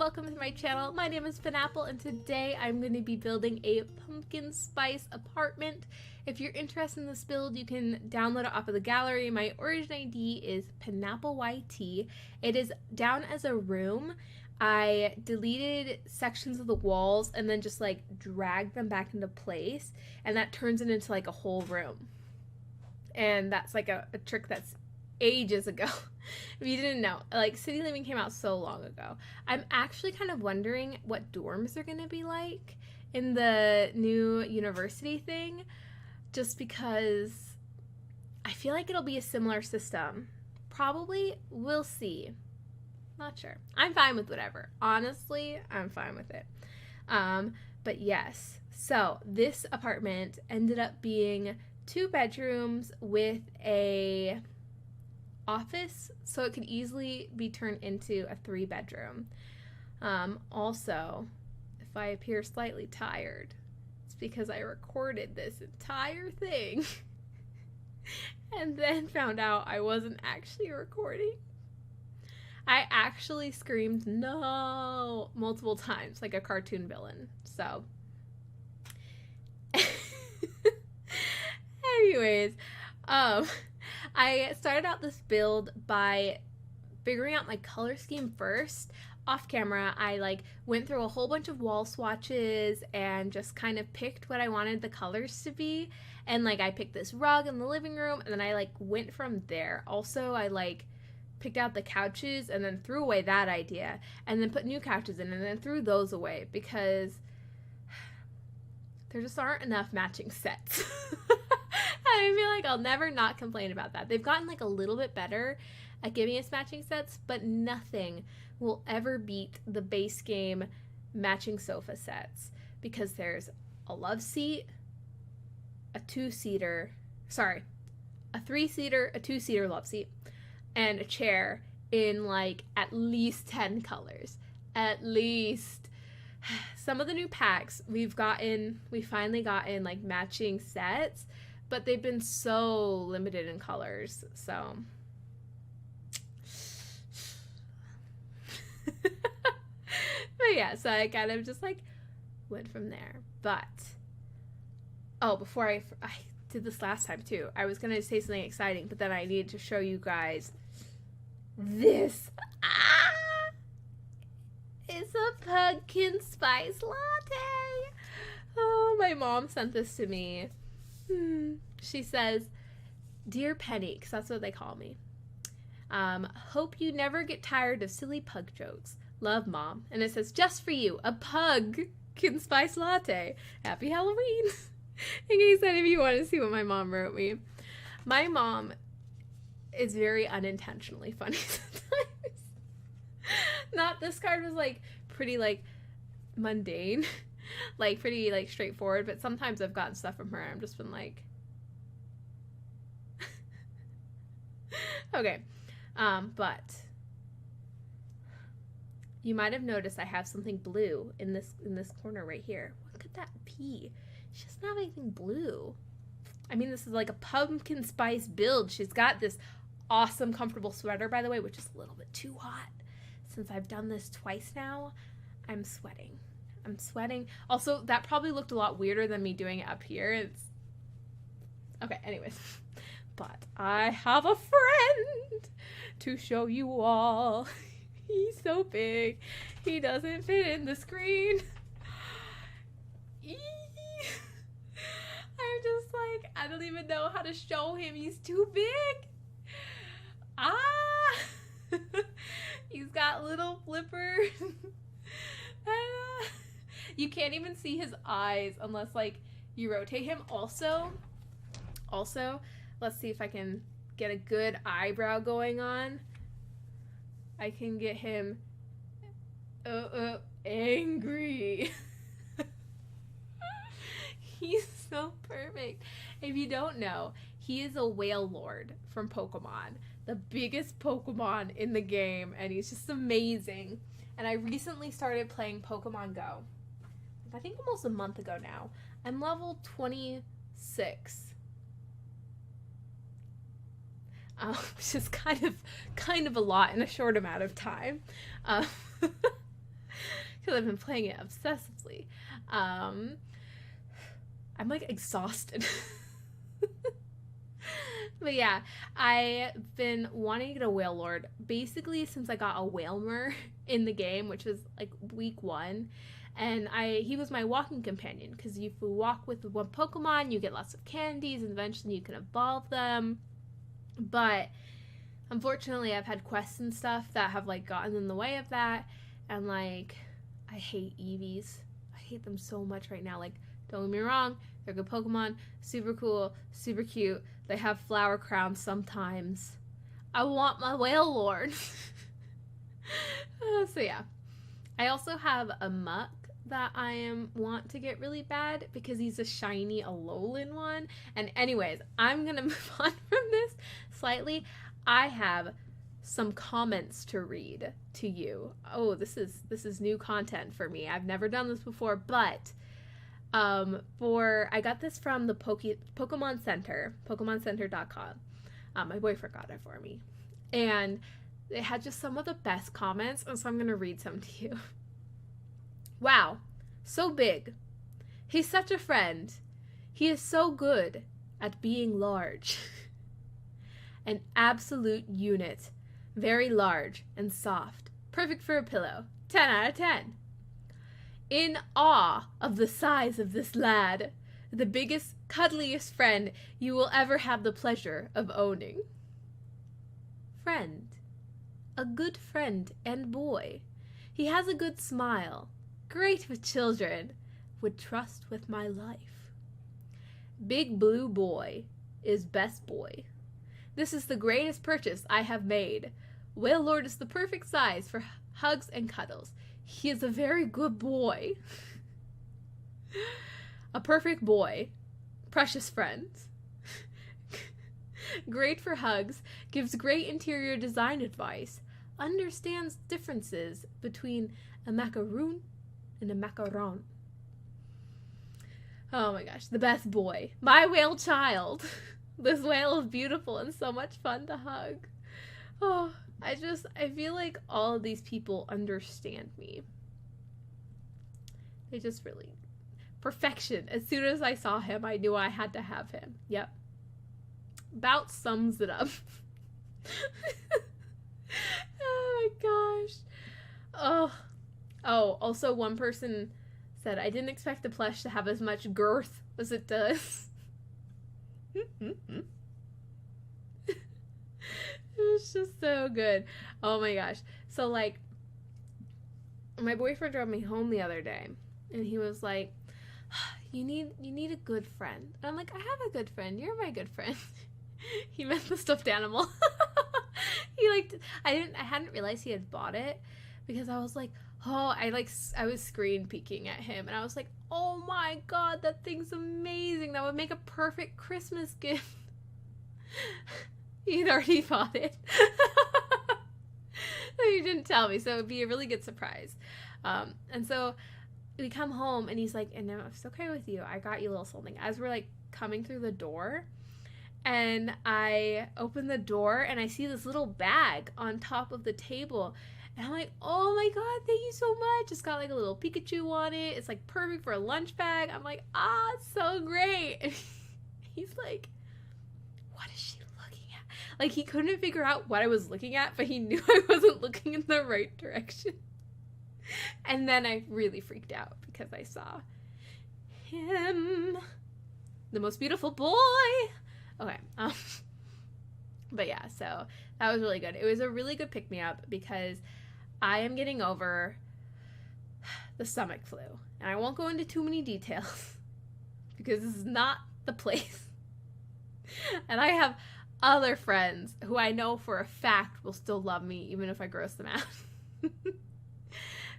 welcome to my channel. My name is Penapple and today I'm going to be building a pumpkin spice apartment. If you're interested in this build, you can download it off of the gallery. My origin ID is penappleYT. It is down as a room. I deleted sections of the walls and then just like dragged them back into place, and that turns it into like a whole room. And that's like a trick that's ages ago. If you didn't know, like, City Living came out so long ago. I'm actually kind of wondering what dorms are gonna be like in the new university thing, just because I feel like it'll be a similar system. Probably. We'll see. Not sure. I'm fine with whatever. Honestly, I'm fine with it. But yes, so this apartment ended up being 2 bedrooms with a office, so it could easily be turned into a 3-bedroom. Also, if I appear slightly tired, it's because I recorded this entire thing and then found out I wasn't actually recording. I actually screamed no multiple times like a cartoon villain. So anyways, I started out this build by figuring out my color scheme first. Off camera, I went through a whole bunch of wall swatches and just kind of picked what I wanted the colors to be. And I picked this rug in the living room, and then I went from there. Also, I picked out the couches and then threw away that idea, and then put new couches in and then threw those away because there just aren't enough matching sets. I feel like I'll never not complain about that. They've gotten a little bit better at giving us matching sets, but nothing will ever beat the base game matching sofa sets, because there's a love seat, a 2-seater, sorry, a 3-seater, a 2-seater love seat, and a chair in at least 10 colors. At least. Some of the new packs we finally gotten matching sets, but they've been so limited in colors, so. But yeah, so I kind of just went from there. But, oh, before I did this last time too, I was going to say something exciting, but then I needed to show you guys this. It's a pumpkin spice latte. Oh, my mom sent this to me. She says, "Dear Penny," because that's what they call me. "Hope you never get tired of silly pug jokes. Love, Mom." And it says, "Just for you, a pumpkin spice latte. Happy Halloween." In case any of you want to see what my mom wrote me. My mom is very unintentionally funny sometimes. Not, this card was pretty mundane, pretty straightforward, but sometimes I've gotten stuff from her and I've just been okay. But you might have noticed I have something blue in this corner right here. What could that be? She doesn't have anything blue. I mean, this is a pumpkin spice build. She's got this awesome comfortable sweater, by the way, which is a little bit too hot. Since I've done this twice now, I'm sweating. Also, that probably looked a lot weirder than me doing it up here. It's okay, anyways. But I have a friend to show you all. He's so big, he doesn't fit in the screen. I'm just I don't even know how to show him. He's too big. He's got little flippers. You can't even see his eyes unless you rotate him. Also, let's see if I can get a good eyebrow going on. I can get him angry. He's so perfect. If you don't know, he is a Wailord from Pokemon, the biggest Pokemon in the game, and he's just amazing. And I recently started playing Pokemon Go. I think almost a month ago now. I'm level 26. Which is kind of a lot in a short amount of time. because I've been playing it obsessively. I'm like exhausted. But yeah, I've been wanting to get a Wailord basically since I got a Wailmer in the game, which was like week 1. And he was my walking companion, because if you walk with one Pokemon, you get lots of candies, and eventually you can evolve them. But unfortunately, I've had quests and stuff that have like gotten in the way of that, and like I hate Eevees. I hate them so much right now. Like, don't get me wrong, they're good Pokemon, super cool, super cute. They have flower crowns sometimes. I want my Wailord. So yeah. I also have a Muck that I want to get really bad because he's a shiny Alolan one. And anyways, I'm gonna move on from this slightly. I have some comments to read to you. Oh, this is new content for me. I've never done this before, but I got this from the Pokemon Center, PokemonCenter.com. My boyfriend got it for me, and it had just some of the best comments, and so I'm gonna read some to you. Wow, so big. He's such a friend. He is so good at being large. An absolute unit. Very large and soft. Perfect for a pillow. 10 out of 10. In awe of the size of this lad. The biggest, cuddliest friend you will ever have the pleasure of owning. Friend. A good friend and boy. He has a good smile. Great with children. Would trust with my life. Big blue boy is best boy. This is the greatest purchase I have made. Wailord is the perfect size for hugs and cuddles. He is a very good boy. A perfect boy. Precious friend. Great for hugs. Gives great interior design advice. Understands differences between a macaroon and a macaron. Oh my gosh, the best boy. My whale child. This whale is beautiful and so much fun to hug. Oh, I feel like all of these people understand me. They just really... Perfection. As soon as I saw him, I knew I had to have him. Yep. About sums it up. Oh my gosh. Oh, also one person said, I didn't expect the plush to have as much girth as it does. It's just so good. Oh my gosh. So like, my boyfriend drove me home the other day, and he was like, you need a good friend. And I'm like, I have a good friend. You're my good friend. He meant the stuffed animal. I hadn't realized he had bought it, because I was like, I was screen peeking at him, and I was like, oh my god, that thing's amazing. That would make a perfect Christmas gift. He'd already bought it. He didn't tell me, so it would be a really good surprise. And so we come home, and he's like, and if it's okay with you, I got you a little something. As we're like coming through the door, and I open the door, and I see this little bag on top of the table, and I'm like, oh my god, thank you so much. It's got like a little Pikachu on it. It's like perfect for a lunch bag. I'm like, it's so great. And he's like, what is she looking at? Like, he couldn't figure out what I was looking at, but he knew I wasn't looking in the right direction. And then I really freaked out because I saw him, the most beautiful boy. Okay. But yeah, so that was really good. It was a really good pick-me-up because I am getting over the stomach flu. And I won't go into too many details because this is not the place. And I have other friends who I know for a fact will still love me even if I gross them out.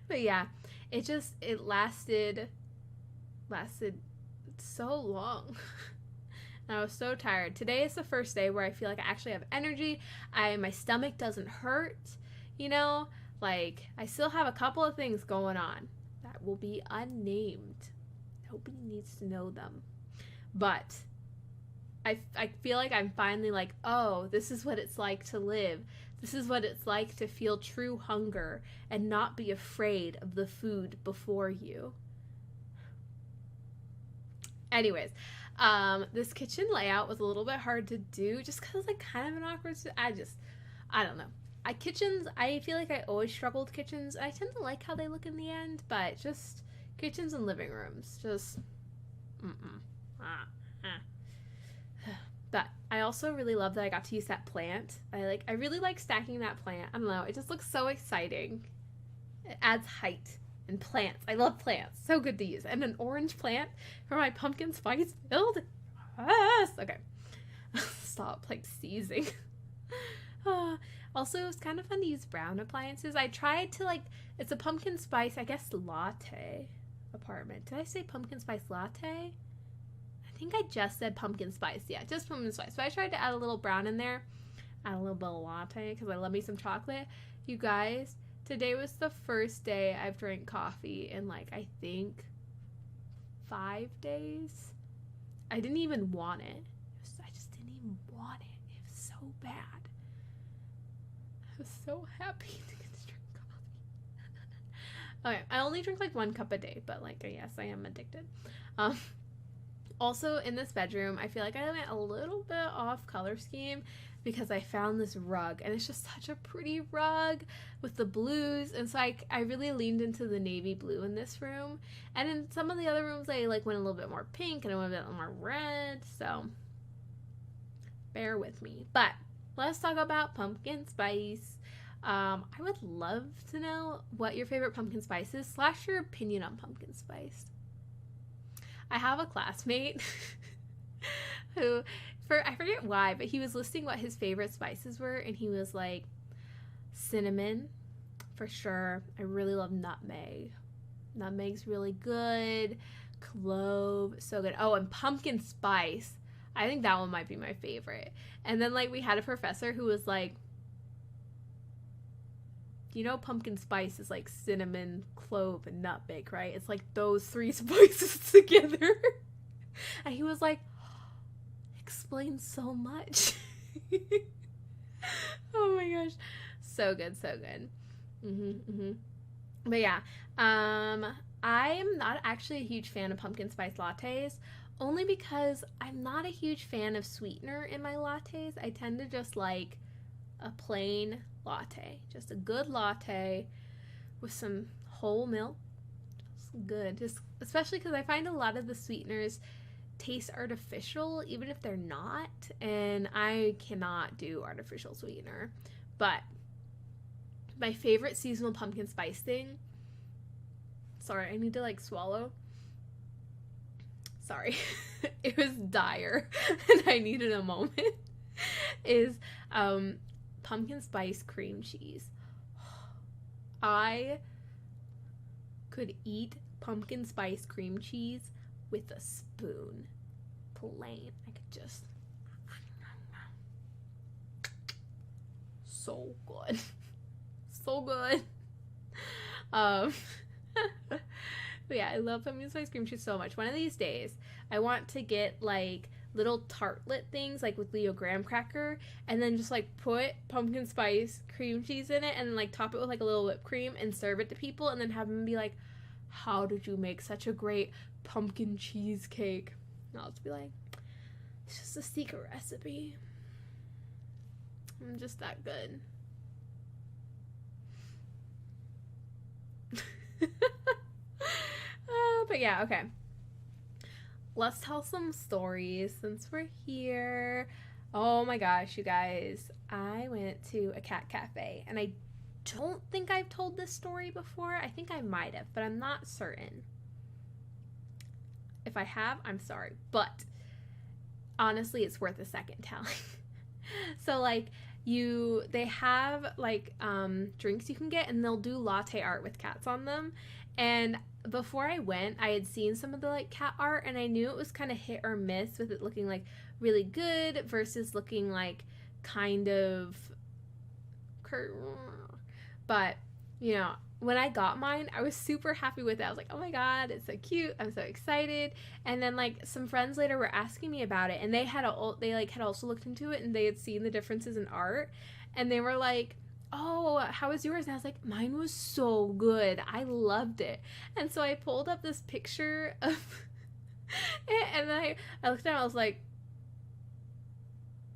But yeah, it lasted so long. And I was so tired. Today is the first day where I feel like I actually have energy. My stomach doesn't hurt, you know? Like, I still have a couple of things going on that will be unnamed. Nobody needs to know them. But I feel like I'm finally like, oh, this is what it's like to live. This is what it's like to feel true hunger and not be afraid of the food before you. Anyways, this kitchen layout was a little bit hard to do just because like kind of an awkward, I don't know. I feel like I always struggle with kitchens. I tend to like how they look in the end, but just kitchens and living rooms, just, But I also really love that I got to use that plant. I really like stacking that plant. I don't know, it just looks so exciting. It adds height. And plants. I love plants. So good to use. And an orange plant for my pumpkin spice build. Yes! Okay. Stop, like, seizing. Also, it's kind of fun to use brown appliances. I tried to, like, it's a pumpkin spice, I guess, latte apartment. Did I say pumpkin spice latte? I think I just said pumpkin spice. Yeah, just pumpkin spice. So I tried to add a little brown in there. Add a little bit of latte because I love me some chocolate. You guys, today was the first day I've drank coffee in, like, I think 5 days. I didn't even want it. I just didn't even want it. It was so bad. I was so happy to get to drink coffee. Okay, I only drink like 1 cup a day, but like, yes, I am addicted. Also, in this bedroom, I feel like I went a little bit off color scheme because I found this rug, and it's just such a pretty rug with the blues, and so I really leaned into the navy blue in this room, and in some of the other rooms I like went a little bit more pink and I went a bit more red, so bear with me. But let's talk about pumpkin spice. I would love to know what your favorite pumpkin spice is / your opinion on pumpkin spice. I have a classmate who, I forget why, but he was listing what his favorite spices were, and he was like, cinnamon, for sure. I really love nutmeg. Nutmeg's really good. Clove, so good. Oh, and pumpkin spice. I think that one might be my favorite. And then, like, we had a professor who was like, you know, pumpkin spice is like cinnamon, clove, and nutmeg, right? It's like those 3 spices together. And he was like, explains so much. Oh my gosh. So good, so good. But yeah, I am not actually a huge fan of pumpkin spice lattes, only because I'm not a huge fan of sweetener in my lattes. I tend to just like a plain latte, just a good latte with some whole milk. It's good, just especially because I find a lot of the sweeteners taste artificial even if they're not, and I cannot do artificial sweetener. But my favorite seasonal pumpkin spice thing, sorry, I need to like swallow, sorry, it was dire and I needed a moment, is pumpkin spice cream cheese. I could eat pumpkin spice cream cheese with a spoon, plain. I could just, so good, so good. But yeah, I love pumpkin spice cream cheese so much. One of these days, I want to get like little tartlet things like with Leo graham cracker, and then just like put pumpkin spice cream cheese in it, and then like top it with like a little whipped cream and serve it to people, and then have them be like, how did you make such a great pumpkin cheesecake? And I'll just be like, it's just a secret recipe. I'm just that good. But yeah, okay. Let's tell some stories since we're here. Oh my gosh, you guys. I went to a cat cafe, and I don't think I've told this story before. I think I might have, but I'm not certain. If I have, I'm sorry. But honestly, it's worth a second telling. So like they have like drinks you can get, and they'll do latte art with cats on them. And before I went, I had seen some of the like cat art, and I knew it was kind of hit or miss with it looking like really good versus looking like kind of, but you know, when I got mine, I was super happy with it. I was like, oh my god, it's so cute. I'm so excited. And then like some friends later were asking me about it, and they had also looked into it, and they had seen the differences in art, and they were like, oh, how was yours? And I was like, mine was so good. I loved it. And so I pulled up this picture of it, and then I looked at it, I was like,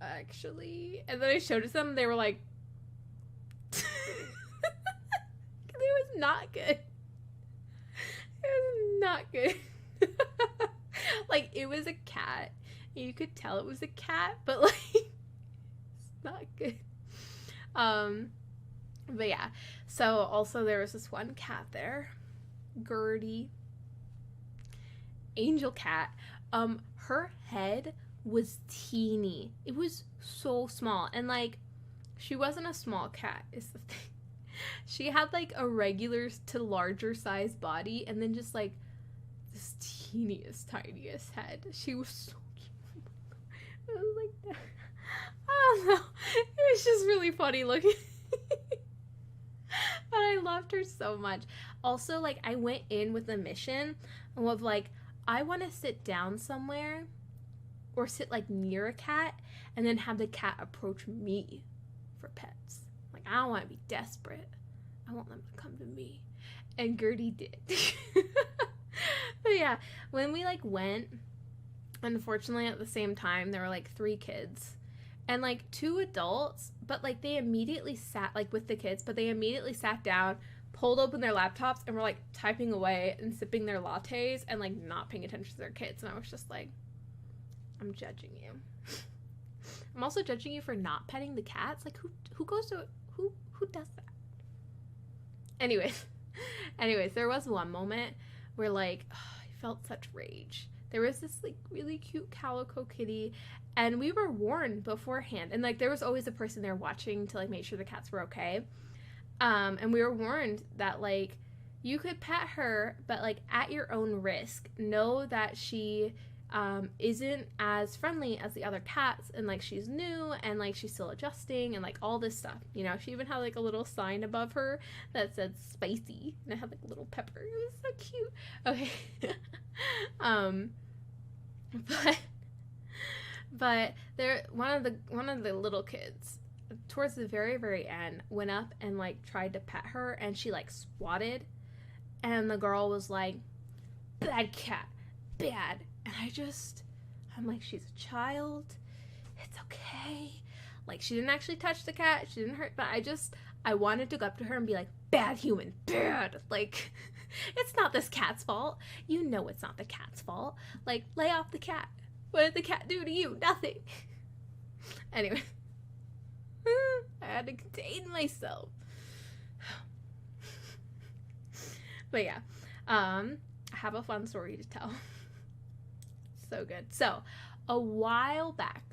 actually, and then I showed it to them, and they were like, it was not good. It was not good. Like, it was a cat. You could tell it was a cat, but like, it's not good. But yeah. So also there was this one cat there, Gertie, angel cat. Her head was teeny. It was so small, and like, she wasn't a small cat, is the thing. She had like a regular to larger size body, and then just like this teeniest, tiniest head. She was so cute. It was like that. I don't know. It was just really funny looking. But I loved her so much. Also, like, I went in with a mission of like, I want to sit down somewhere or sit like near a cat and then have the cat approach me for pets. Like, I don't want to be desperate. I want them to come to me. And Gertie did. But yeah, when we like went, unfortunately at the same time, there were like 3 kids and like 2 adults, but like they immediately sat like with the kids, but they immediately sat down, pulled open their laptops, and were like typing away and sipping their lattes and like not paying attention to their kids. And I was just like, I'm judging you. I'm also judging you for not petting the cats. Like, who goes to who does that? Anyways, there was one moment where like, I felt such rage. There was this like really cute calico kitty, and we were warned beforehand, and like there was always a person there watching to like make sure the cats were okay. And we were warned that like you could pet her, but like at your own risk. Know that she isn't as friendly as the other cats, and like she's new, and like she's still adjusting, and like all this stuff, you know. She even had like a little sign above her that said spicy, and it had like a little pepper. It was so cute. Okay. But there, one of the little kids towards the very, very end went up and like tried to pet her, and she like swatted, and the girl was like, bad cat, bad. And I'm like, she's a child, it's okay. Like, she didn't actually touch the cat, she didn't hurt, but I wanted to go up to her and be like, bad human, bad. Like, it's not this cat's fault. You know it's not the cat's fault. Like, lay off the cat. What did the cat do to you? Nothing. Anyway, I had to contain myself. But yeah, I have a fun story to tell. So good. So, a while back,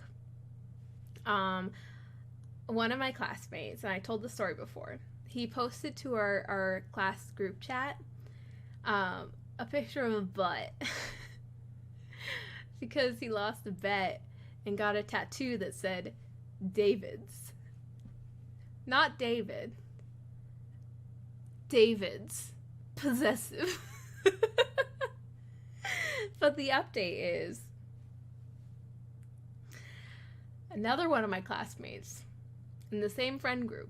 one of my classmates, and I told the story before, he posted to our class group chat a picture of a butt because he lost a bet and got a tattoo that said David's. Not David. David's. Possessive. But the update is another one of my classmates in the same friend group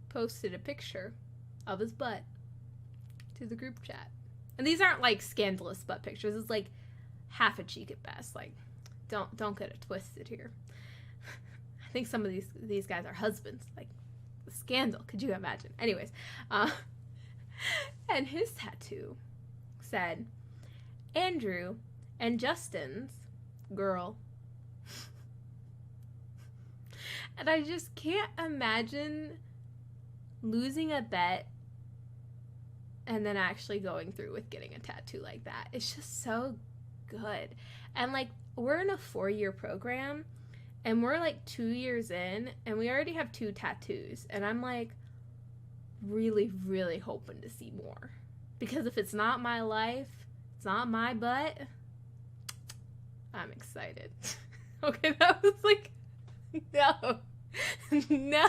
posted a picture of his butt to the group chat. And these aren't like scandalous butt pictures. It's like half a cheek at best. Like, don't get it twisted here. I think some of these guys are husbands. Like, the scandal. Could you imagine? Anyways, and his tattoo said, Andrew and Justin's girl. And I just can't imagine losing a bet and then actually going through with getting a tattoo like that. It's just so good. And like, we're in a 4-year program, and we're like 2 years in, and we already have 2 tattoos, and I'm like really, really hoping to see more. Because if it's not my life, it's not my butt, I'm excited. Okay, that was like, no. No.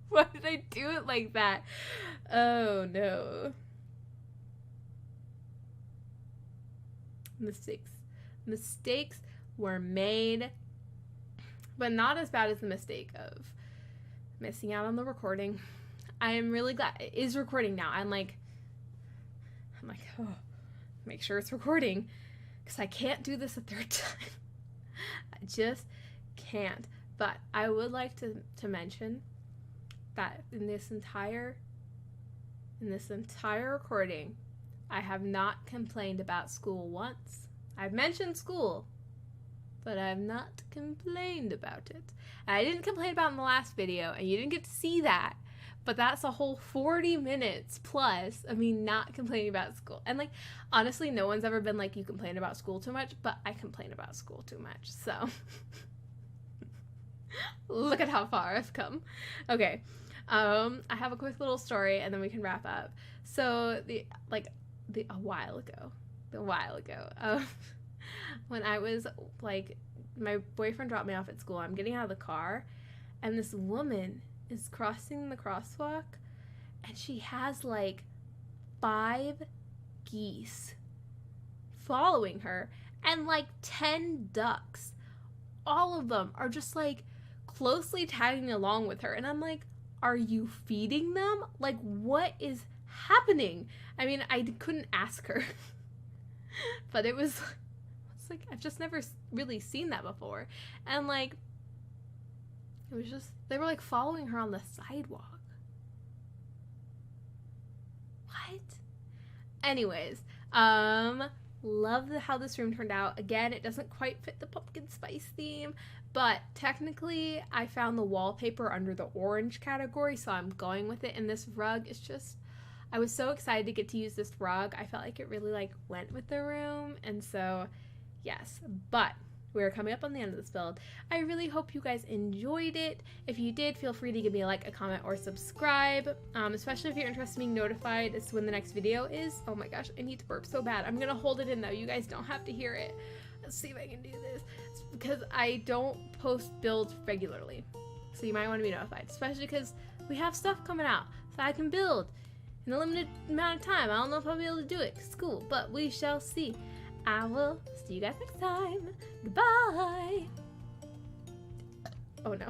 Why did I do it like that? Oh no. Mistakes were made, but not as bad as the mistake of missing out on the recording. I am really glad it is recording now. I'm like, oh, make sure it's recording, because I can't do this a third time. I just can't. But I would like to mention that in this entire recording, I have not complained about school once. I've mentioned school, but I've not complained about it. And I didn't complain about it in the last video, and you didn't get to see that. But that's a whole 40 minutes plus of me not complaining about school. And like, honestly, no one's ever been like, you complain about school too much, but I complain about school too much. So look at how far I've come. Okay. I have a quick little story and then we can wrap up. So a while ago, when I was like, my boyfriend dropped me off at school, I'm getting out of the car, and this woman is crossing the crosswalk, and she has like 5 geese following her and like 10 ducks. All of them are just like closely tagging along with her, and I'm like, are you feeding them? Like, what is happening? I mean, I couldn't ask her, but it's like, I've just never really seen that before. And like, it was just, they were like following her on the sidewalk. What? Anyways, love how this room turned out. Again, it doesn't quite fit the pumpkin spice theme, but technically I found the wallpaper under the orange category, so I'm going with it. And this rug is just, I was so excited to get to use this rug. I felt like it really like went with the room, and so yes. But we're coming up on the end of this build. I really hope you guys enjoyed it. If you did, feel free to give me a like, a comment, or subscribe, especially if you're interested in being notified as to when the next video is. Oh my gosh, I need to burp so bad. I'm gonna hold it in though. You guys don't have to hear it. Let's see if I can do this. It's because I don't post builds regularly, so you might want to be notified, especially because we have stuff coming out, so I can build in a limited amount of time. I don't know if I'll be able to do it because school, but we shall see. I will see you guys next time. Goodbye. Oh no.